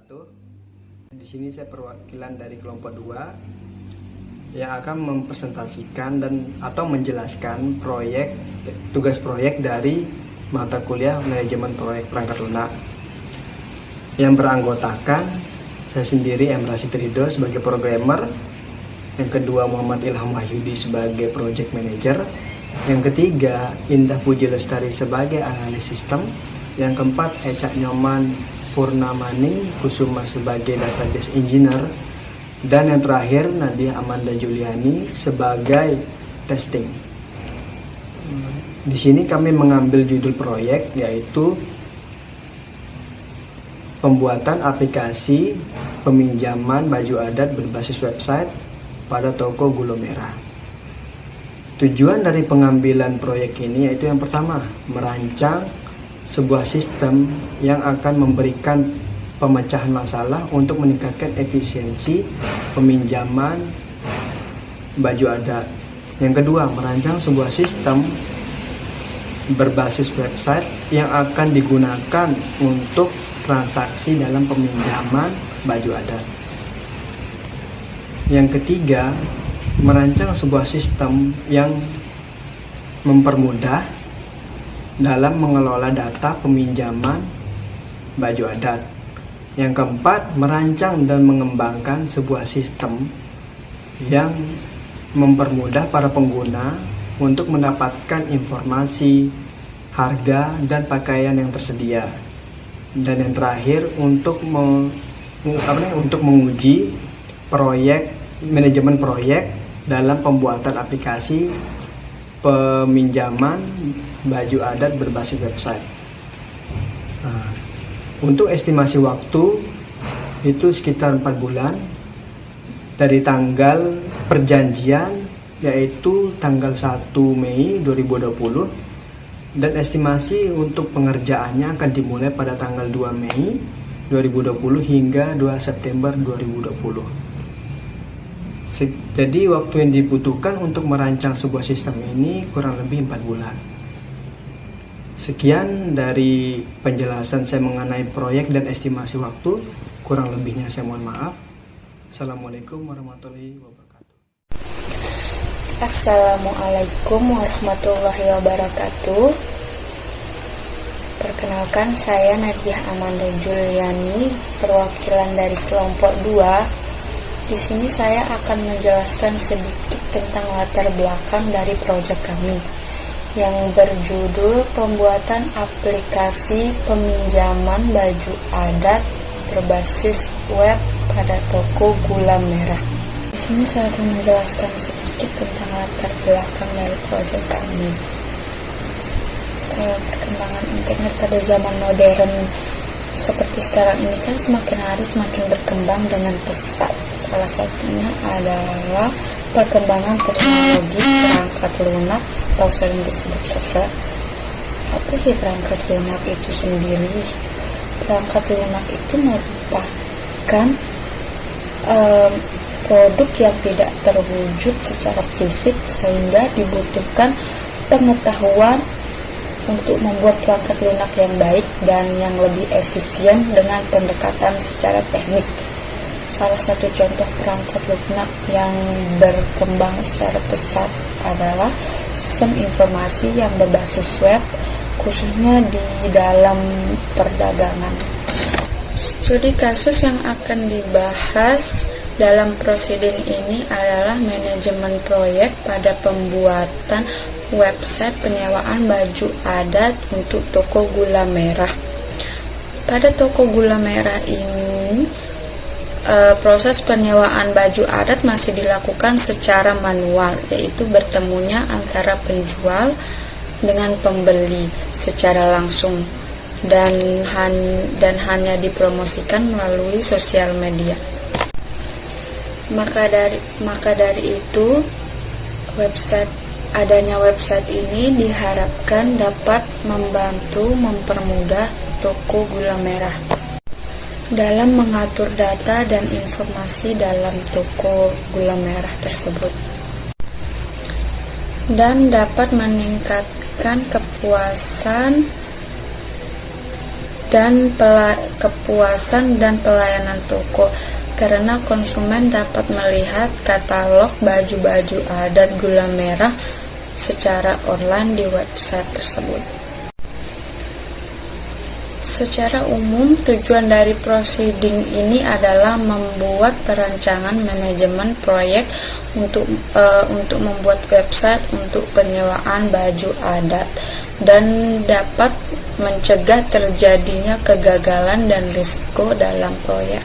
wabarakatuh. Di sini saya perwakilan dari kelompok 2 yang akan mempresentasikan dan atau menjelaskan tugas proyek dari mata kuliah manajemen proyek perangkat lunak yang beranggotakan saya sendiri, M. Rasid Ridho, sebagai programmer, yang kedua Muhammad Ilham Wahyudi sebagai project manager, yang ketiga Indah Puji Lestari sebagai analis sistem, yang keempat Eca Nyoman Purnamani Kusuma sebagai database engineer, dan yang terakhir Nadia Amanda Juliani sebagai testing. Di sini kami mengambil judul proyek yaitu pembuatan aplikasi peminjaman baju adat berbasis website pada toko Gula Merah. Tujuan dari pengambilan proyek ini yaitu yang pertama, merancang sebuah sistem yang akan memberikan pemecahan masalah untuk meningkatkan efisiensi peminjaman baju adat. Yang kedua, merancang sebuah sistem berbasis website yang akan digunakan untuk transaksi dalam peminjaman baju adat. Yang ketiga, merancang sebuah sistem yang mempermudah dalam mengelola data peminjaman baju adat. Yang keempat, merancang dan mengembangkan sebuah sistem yang mempermudah para pengguna untuk mendapatkan informasi, harga, dan pakaian yang tersedia. Dan yang terakhir, untuk menguji manajemen proyek dalam pembuatan aplikasi peminjaman baju adat berbasis website. Untuk estimasi waktu itu sekitar 4 bulan dari tanggal perjanjian yaitu tanggal 1 Mei 2020, dan estimasi untuk pengerjaannya akan dimulai pada tanggal 2 Mei 2020 hingga 2 September 2020. Jadi waktu yang dibutuhkan untuk merancang sebuah sistem ini kurang lebih 4 bulan. Sekian dari penjelasan saya mengenai proyek dan estimasi waktu. Kurang lebihnya saya mohon maaf. Assalamualaikum warahmatullahi wabarakatuh. Assalamualaikum warahmatullahi wabarakatuh. Perkenalkan, saya Nadia Amanda Juliani, perwakilan dari kelompok 2. Di sini saya akan menjelaskan sedikit tentang latar belakang dari proyek kami yang berjudul pembuatan aplikasi peminjaman baju adat berbasis web pada toko Gula Merah. Di sini saya akan menjelaskan sedikit tentang latar belakang dari proyek kami. Perkembangan internet pada zaman modern seperti sekarang ini kan semakin hari semakin berkembang dengan pesat. Salah satunya adalah perkembangan teknologi perangkat lunak atau sering disebut software. Apa sih perangkat lunak itu sendiri? Perangkat lunak itu merupakan produk yang tidak terwujud secara fisik sehingga dibutuhkan pengetahuan untuk membuat perangkat lunak yang baik dan yang lebih efisien dengan pendekatan secara teknik. Salah satu contoh perangkat lunak yang berkembang secara pesat adalah sistem informasi yang berbasis web, khususnya di dalam perdagangan. Studi kasus yang akan dibahas dalam prosiding ini adalah manajemen proyek pada pembuatan website penyewaan baju adat untuk toko Gula Merah. Pada toko Gula Merah ini, proses penyewaan baju adat masih dilakukan secara manual, yaitu bertemunya antara penjual dengan pembeli secara langsung dan hanya dipromosikan melalui sosial media. Maka dari itu, adanya website ini diharapkan dapat mempermudah toko Gula Merah dalam mengatur data dan informasi dalam toko Gula Merah tersebut, dan dapat meningkatkan kepuasan dan kepuasan dan pelayanan toko, karena konsumen dapat melihat katalog baju-baju adat Gula Merah secara online di website tersebut. Secara umum, tujuan dari proceeding ini adalah membuat perancangan manajemen proyek untuk membuat website untuk penyewaan baju adat dan dapat mencegah terjadinya kegagalan dan risiko dalam proyek.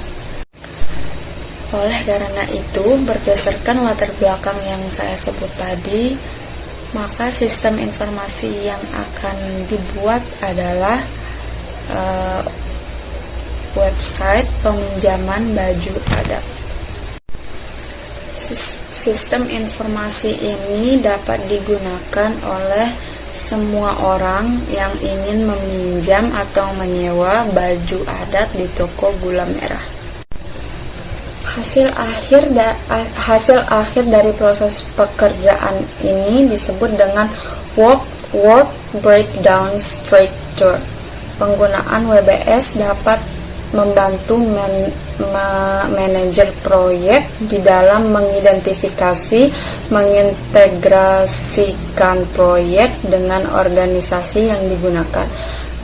Oleh karena itu, berdasarkan latar belakang yang saya sebut tadi, maka sistem informasi yang akan dibuat adalah website peminjaman baju adat. Sistem informasi ini dapat digunakan oleh semua orang yang ingin meminjam atau menyewa baju adat di toko Gula Merah. Hasil akhir dari proses pekerjaan ini disebut dengan work breakdown structure. Penggunaan WBS dapat membantu manajer proyek di dalam mengidentifikasi, mengintegrasikan proyek dengan organisasi yang digunakan,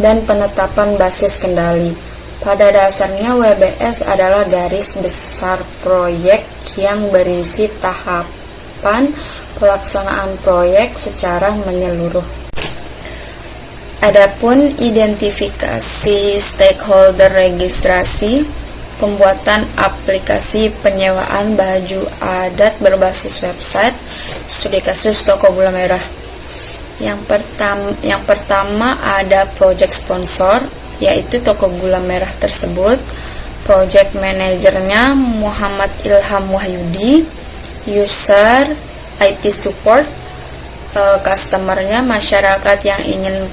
dan penetapan basis kendali. Pada dasarnya, WBS adalah garis besar proyek yang berisi tahapan pelaksanaan proyek secara menyeluruh. Adapun identifikasi stakeholder registrasi, pembuatan aplikasi penyewaan baju adat berbasis website, studi kasus toko Gula Merah. Yang pertama ada project sponsor, yaitu toko Gula Merah tersebut. Project manajernya Muhammad Ilham Wahyudi, user IT support, customernya masyarakat yang ingin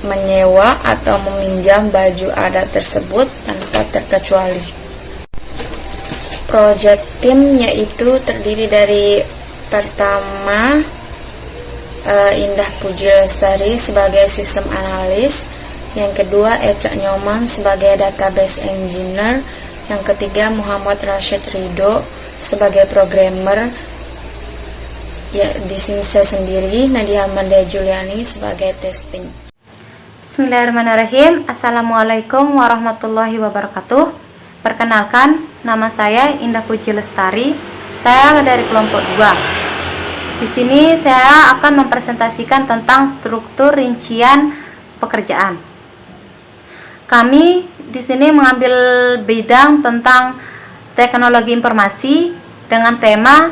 menyewa atau meminjam baju adat tersebut tanpa terkecuali. Project team yaitu terdiri dari pertama Indah Puji Lestari sebagai sistem analis, yang kedua Eca Nyoman sebagai database engineer, yang ketiga Muhammad Rashid Ridho sebagai programmer. Ya, di sini saya sendiri, Nadia Amanda Juliani sebagai testing. Bismillahirrahmanirrahim. Assalamualaikum warahmatullahi wabarakatuh. Perkenalkan, nama saya Indah Puji Lestari. Saya dari kelompok 2. Di sini saya akan mempresentasikan tentang struktur rincian pekerjaan. Kami di sini mengambil bidang tentang teknologi informasi dengan tema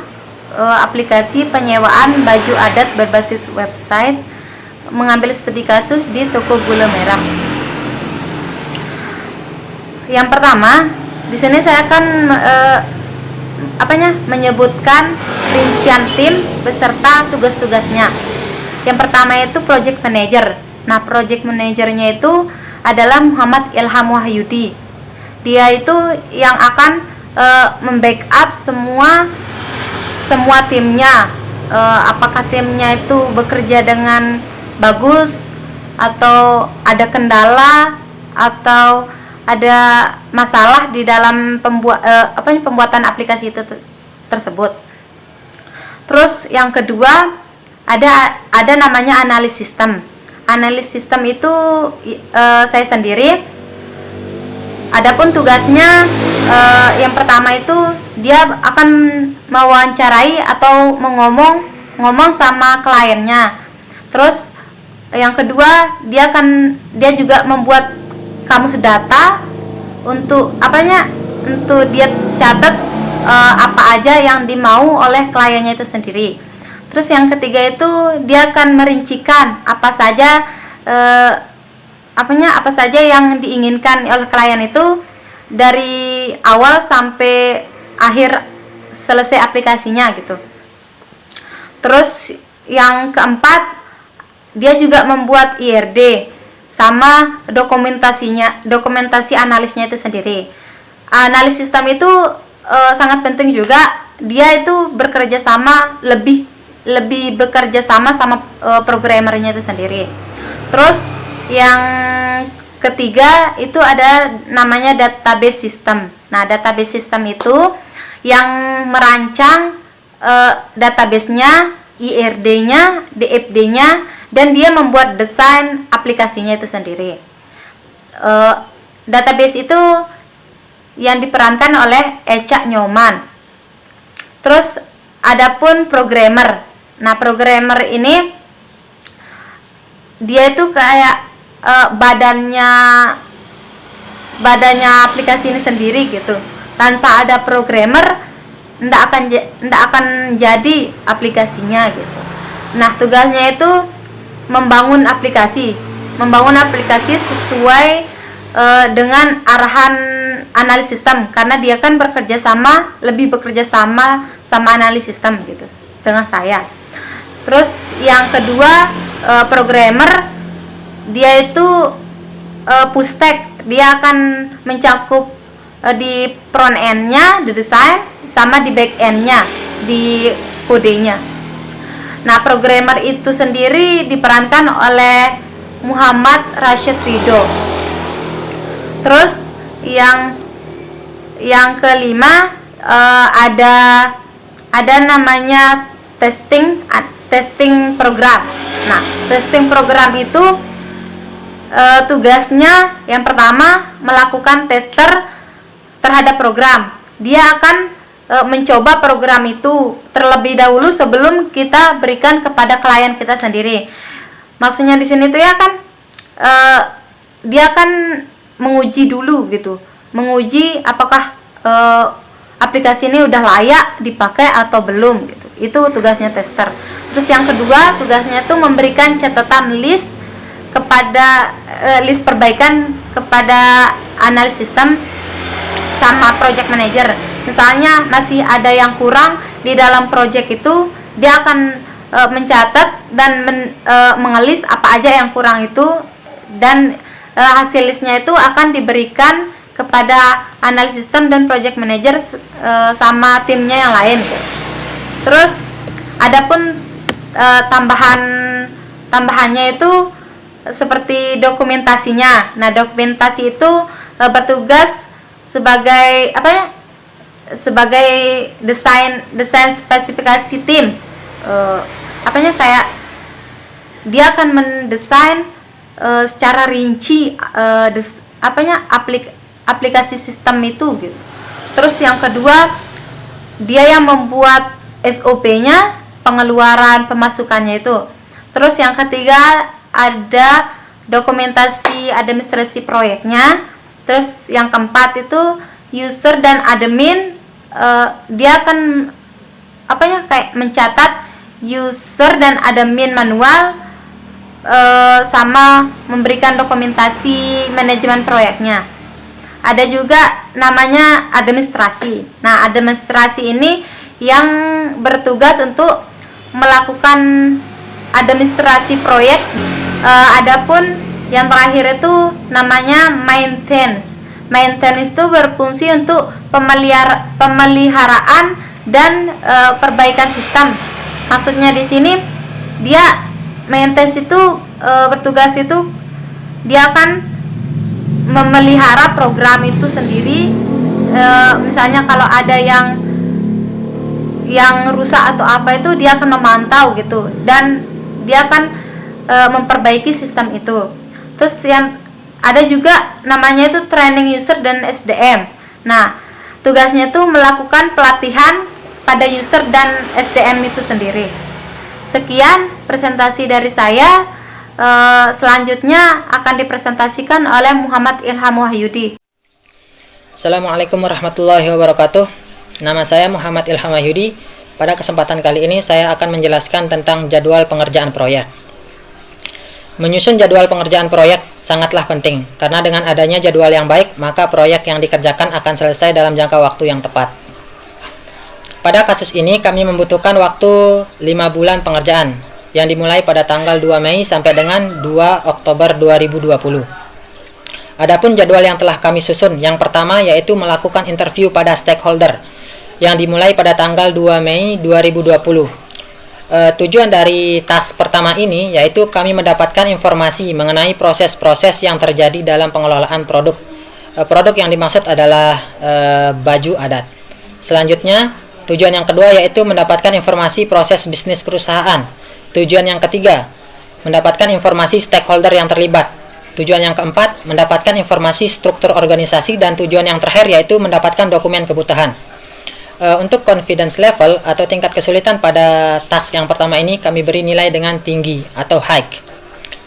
aplikasi penyewaan baju adat berbasis website, mengambil studi kasus di toko Gula Merah. Yang pertama, di sini saya akan menyebutkan rincian tim beserta tugas-tugasnya. Yang pertama itu project manager. Nah, project manajernya itu adalah Muhammad Ilham Wahyudi. Dia itu yang akan membackup semua timnya. Apakah timnya itu bekerja dengan bagus atau ada kendala atau ada masalah di dalam pembuatan aplikasi itu tersebut. Terus yang kedua ada namanya analis sistem. Analis sistem itu saya sendiri. Adapun tugasnya yang pertama itu dia akan mewawancarai atau ngomong sama kliennya. Terus yang kedua dia juga membuat kamus data untuk dia catat apa aja yang dimau oleh kliennya itu sendiri. Terus yang ketiga itu dia akan merincikan apa saja yang diinginkan oleh klien itu dari awal sampai akhir selesai aplikasinya gitu. Terus yang keempat, dia juga membuat IRD sama dokumentasi analisnya itu sendiri. Analis sistem itu sangat penting juga. Dia itu bekerja sama lebih bekerja sama programmernya itu sendiri. Terus yang ketiga itu ada namanya database system. Nah, database system itu yang merancang database-nya, IRD-nya, DFD-nya, dan dia membuat desain aplikasinya itu sendiri. Database itu yang diperankan oleh Echa Nyoman. Terus adapun programmer. Nah, programmer ini dia itu kayak badannya aplikasi ini sendiri gitu. Tanpa ada programmer ndak akan jadi aplikasinya gitu. Nah, tugasnya itu membangun aplikasi sesuai dengan arahan analis sistem, karena dia kan lebih bekerja sama analis sistem gitu dengan saya. Terus yang kedua, programmer dia itu full stack, dia akan mencakup di front end-nya, di desain, sama di back end-nya, di kodenya. Nah, programmer itu sendiri diperankan oleh Muhammad Rashid Ridho. Terus yang kelima, ada namanya testing program. Nah, testing program itu tugasnya yang pertama melakukan tester terhadap program. Dia akan mencoba program itu terlebih dahulu sebelum kita berikan kepada klien kita sendiri. Maksudnya di sini tuh ya kan dia akan menguji dulu gitu, menguji apakah aplikasi ini udah layak dipakai atau belum gitu. Itu tugasnya tester. Terus yang kedua, tugasnya tuh memberikan catatan list perbaikan kepada analis sistem sama project manager. Misalnya masih ada yang kurang di dalam project itu, dia akan mencatat dan mengelis apa aja yang kurang itu, dan hasil listnya itu akan diberikan kepada analis sistem dan project manager sama timnya yang lain. Terus adapun tambahannya itu seperti dokumentasinya. Nah, dokumentasi itu bertugas sebagai desain spesifikasi tim. Kayak dia akan mendesain secara rinci aplikasi sistem itu gitu. Terus yang kedua, dia yang membuat SOP-nya, pengeluaran pemasukannya itu. Terus yang ketiga, ada dokumentasi administrasi proyeknya. Terus yang keempat itu user dan admin, dia akan kayak mencatat user dan admin manual, sama memberikan dokumentasi manajemen proyeknya. Ada juga namanya administrasi. Nah, administrasi ini yang bertugas untuk melakukan administrasi proyek. Adapun yang terakhir itu namanya maintenance. Maintenance itu berfungsi untuk pemeliharaan dan perbaikan sistem. Maksudnya di sini dia maintenance itu bertugas itu dia akan memelihara program itu sendiri. Misalnya kalau ada yang rusak atau apa itu, dia akan memantau gitu, dan dia akan memperbaiki sistem itu. Terus yang ada juga namanya itu training user dan SDM. Nah, tugasnya itu melakukan pelatihan pada user dan SDM itu sendiri. Sekian presentasi dari saya. Selanjutnya akan dipresentasikan oleh Muhammad Ilham Wahyudi. Assalamualaikum warahmatullahi wabarakatuh. Nama saya Muhammad Ilham Wahyudi. Pada kesempatan kali ini saya akan menjelaskan tentang jadwal pengerjaan proyek. Menyusun jadwal pengerjaan proyek sangatlah penting, karena dengan adanya jadwal yang baik, maka proyek yang dikerjakan akan selesai dalam jangka waktu yang tepat. Pada kasus ini kami membutuhkan waktu 5 bulan pengerjaan, yang dimulai pada tanggal 2 Mei sampai dengan 2 Oktober 2020. Adapun jadwal yang telah kami susun, yang pertama yaitu melakukan interview pada stakeholder, yang dimulai pada tanggal 2 Mei 2020. Tujuan dari task pertama ini yaitu kami mendapatkan informasi mengenai proses-proses yang terjadi dalam pengelolaan produk. Produk yang dimaksud adalah baju adat. Selanjutnya, tujuan yang kedua yaitu mendapatkan informasi proses bisnis perusahaan. Tujuan yang ketiga, mendapatkan informasi stakeholder yang terlibat. Tujuan yang keempat, mendapatkan informasi struktur organisasi. Dan tujuan yang terakhir yaitu mendapatkan dokumen kebutuhan. Untuk confidence level atau tingkat kesulitan pada task yang pertama ini kami beri nilai dengan tinggi atau high.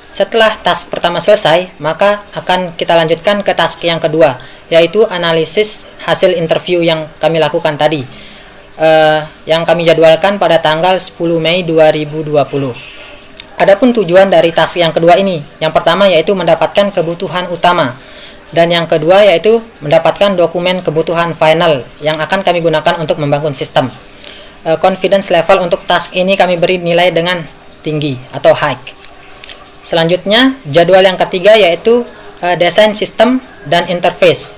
Setelah task pertama selesai, maka akan kita lanjutkan ke task yang kedua, yaitu analisis hasil interview yang kami lakukan tadi, yang kami jadwalkan pada tanggal 10 Mei 2020. Adapun tujuan dari task yang kedua ini, yang pertama yaitu mendapatkan kebutuhan utama, dan yang kedua yaitu mendapatkan dokumen kebutuhan final yang akan kami gunakan untuk membangun sistem. Confidence level untuk task ini kami beri nilai dengan tinggi atau high. Selanjutnya, jadwal yang ketiga yaitu desain sistem dan interface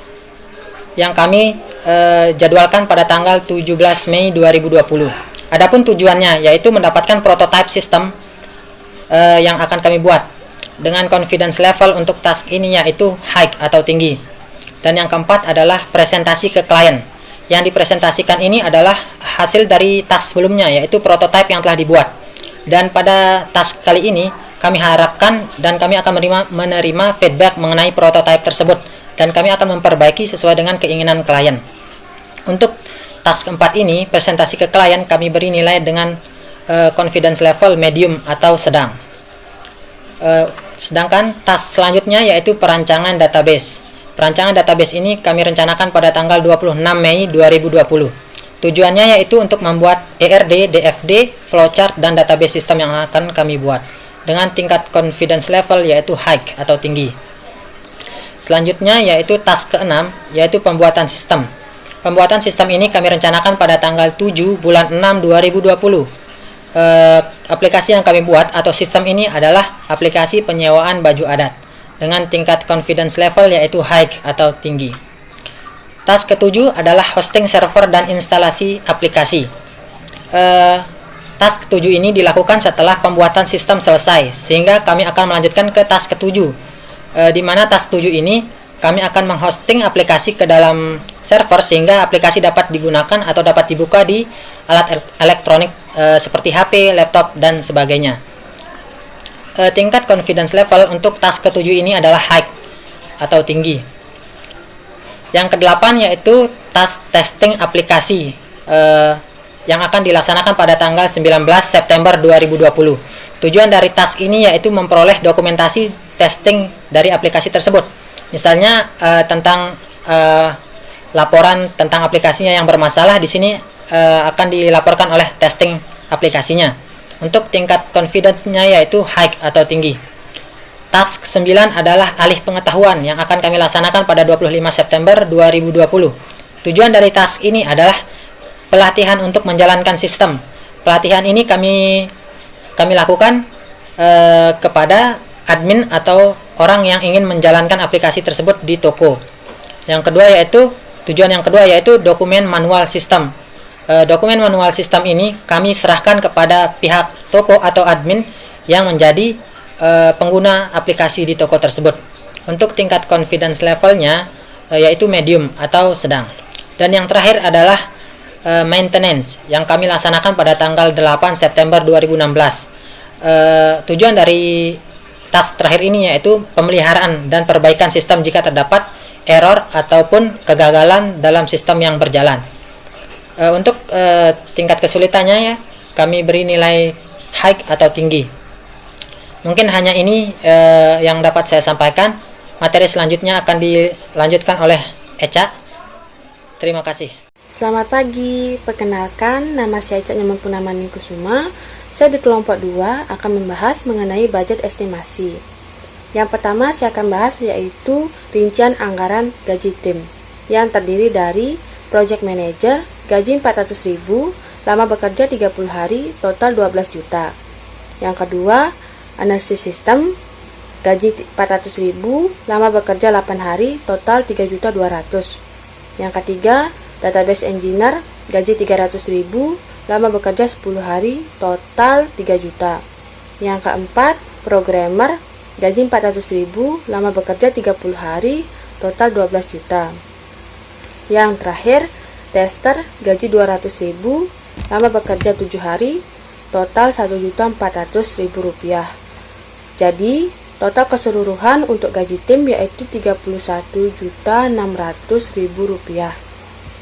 yang kami jadwalkan pada tanggal 17 Mei 2020. Adapun tujuannya yaitu mendapatkan prototype sistem yang akan kami buat. Dengan confidence level untuk task ini yaitu high atau tinggi. Dan yang keempat adalah presentasi ke klien. Yang dipresentasikan ini adalah hasil dari task sebelumnya, yaitu prototype yang telah dibuat. Dan pada task kali ini kami harapkan dan kami akan menerima feedback mengenai prototype tersebut, dan kami akan memperbaiki sesuai dengan keinginan klien. Untuk task keempat ini, presentasi ke klien, kami beri nilai dengan confidence level medium atau sedang. Sedangkan task selanjutnya yaitu perancangan database. Perancangan database ini kami rencanakan pada tanggal 26 Mei 2020. Tujuannya yaitu untuk membuat ERD, DFD, flowchart, dan database sistem yang akan kami buat dengan tingkat confidence level yaitu high atau tinggi. Selanjutnya yaitu task ke-6 yaitu pembuatan sistem. Pembuatan sistem ini kami rencanakan pada tanggal 7 bulan 6 2020. Aplikasi yang kami buat atau sistem ini adalah aplikasi penyewaan baju adat dengan tingkat confidence level yaitu high atau tinggi. Task ke-7 adalah hosting server dan instalasi aplikasi. Task ke-7 ini dilakukan setelah pembuatan sistem selesai, sehingga kami akan melanjutkan ke task ke-7, di mana task 7 ini kami akan menghosting aplikasi ke dalam server sehingga aplikasi dapat digunakan atau dapat dibuka di alat elektronik seperti HP, laptop, dan sebagainya. Tingkat confidence level untuk task ke-7 ini adalah high atau tinggi. Yang ke-8 yaitu task testing aplikasi yang akan dilaksanakan pada tanggal 19 September 2020. Tujuan dari task ini yaitu memperoleh dokumentasi testing dari aplikasi tersebut. Misalnya tentang laporan tentang aplikasinya yang bermasalah di sini akan dilaporkan oleh testing aplikasinya. Untuk tingkat confidence-nya yaitu high atau tinggi. Task 9 adalah alih pengetahuan yang akan kami laksanakan pada 25 September 2020. Tujuan dari task ini adalah pelatihan untuk menjalankan sistem. Pelatihan ini kami lakukan kepada admin atau orang yang ingin menjalankan aplikasi tersebut di toko. Tujuan yang kedua yaitu dokumen manual sistem. Dokumen manual sistem ini kami serahkan kepada pihak toko atau admin yang menjadi pengguna aplikasi di toko tersebut. Untuk tingkat confidence levelnya yaitu medium atau sedang. Dan yang terakhir adalah maintenance yang kami laksanakan pada tanggal 8 September 2016. Tujuan dari task terakhir ini yaitu pemeliharaan dan perbaikan sistem jika terdapat error ataupun kegagalan dalam sistem yang berjalan. Untuk tingkat kesulitannya ya kami beri nilai high atau tinggi. Mungkin hanya ini yang dapat saya sampaikan. Materi selanjutnya akan dilanjutkan oleh Eca. Terima kasih. Selamat pagi, perkenalkan nama saya Eca Nyamanpunamaningkusuma. Saya di kelompok 2 akan membahas mengenai budget estimasi. Yang pertama saya akan bahas yaitu rincian anggaran gaji tim yang terdiri dari project manager, gaji 400.000, lama bekerja 30 hari, total 12 juta. Yang kedua, analisis sistem, gaji 400.000, lama bekerja 8 hari, total 3.200.000. Yang ketiga, database engineer, gaji 300.000, lama bekerja 10 hari, total 3 juta. Yang keempat, programmer, gaji 400.000, lama bekerja 30 hari, total 12 juta. Yang terakhir, tester, gaji 200.000, lama bekerja 7 hari, total 1.400.000 rupiah. Jadi, total keseluruhan untuk gaji tim yaitu 31.600.000 rupiah.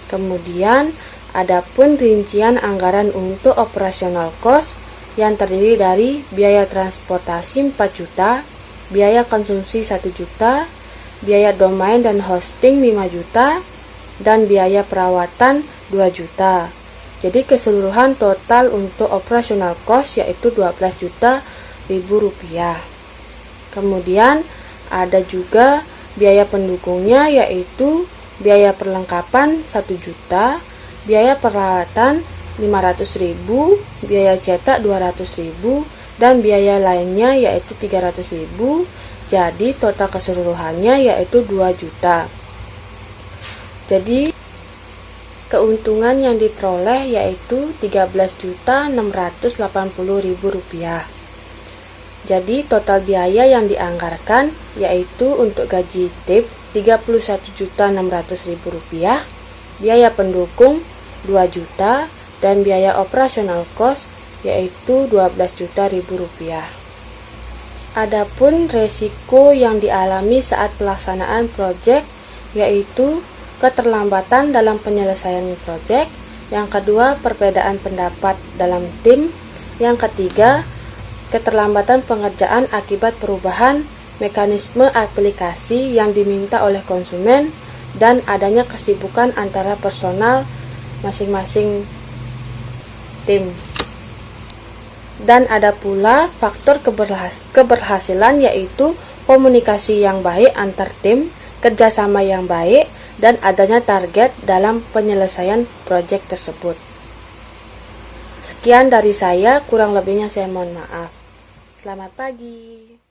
Kemudian, adapun rincian anggaran untuk operasional cost yang terdiri dari biaya transportasi 4 juta, biaya konsumsi 1 juta, biaya domain dan hosting 5 juta, dan biaya perawatan 2 juta. Jadi keseluruhan total untuk operasional cost yaitu 12 juta rupiah. Kemudian ada juga biaya pendukungnya yaitu biaya perlengkapan 1 juta, biaya peralatan 500.000, biaya cetak 200.000, dan biaya lainnya yaitu 300.000. Jadi total keseluruhannya yaitu 2 juta. Jadi keuntungan yang diperoleh yaitu 13.680.000 rupiah. Jadi total biaya yang dianggarkan yaitu untuk gaji tip 31.600.000 rupiah, biaya pendukung 2 juta, dan biaya operasional cost yaitu 12 juta rupiah. Adapun resiko yang dialami saat pelaksanaan proyek yaitu keterlambatan dalam penyelesaian proyek, yang kedua perbedaan pendapat dalam tim, yang ketiga keterlambatan pengerjaan akibat perubahan mekanisme aplikasi yang diminta oleh konsumen dan adanya kesibukan antara personal masing-masing tim. Dan ada pula faktor keberhasilan yaitu komunikasi yang baik antar tim, kerjasama yang baik, dan adanya target dalam penyelesaian proyek tersebut. Sekian dari saya, kurang lebihnya saya mohon maaf. Selamat pagi.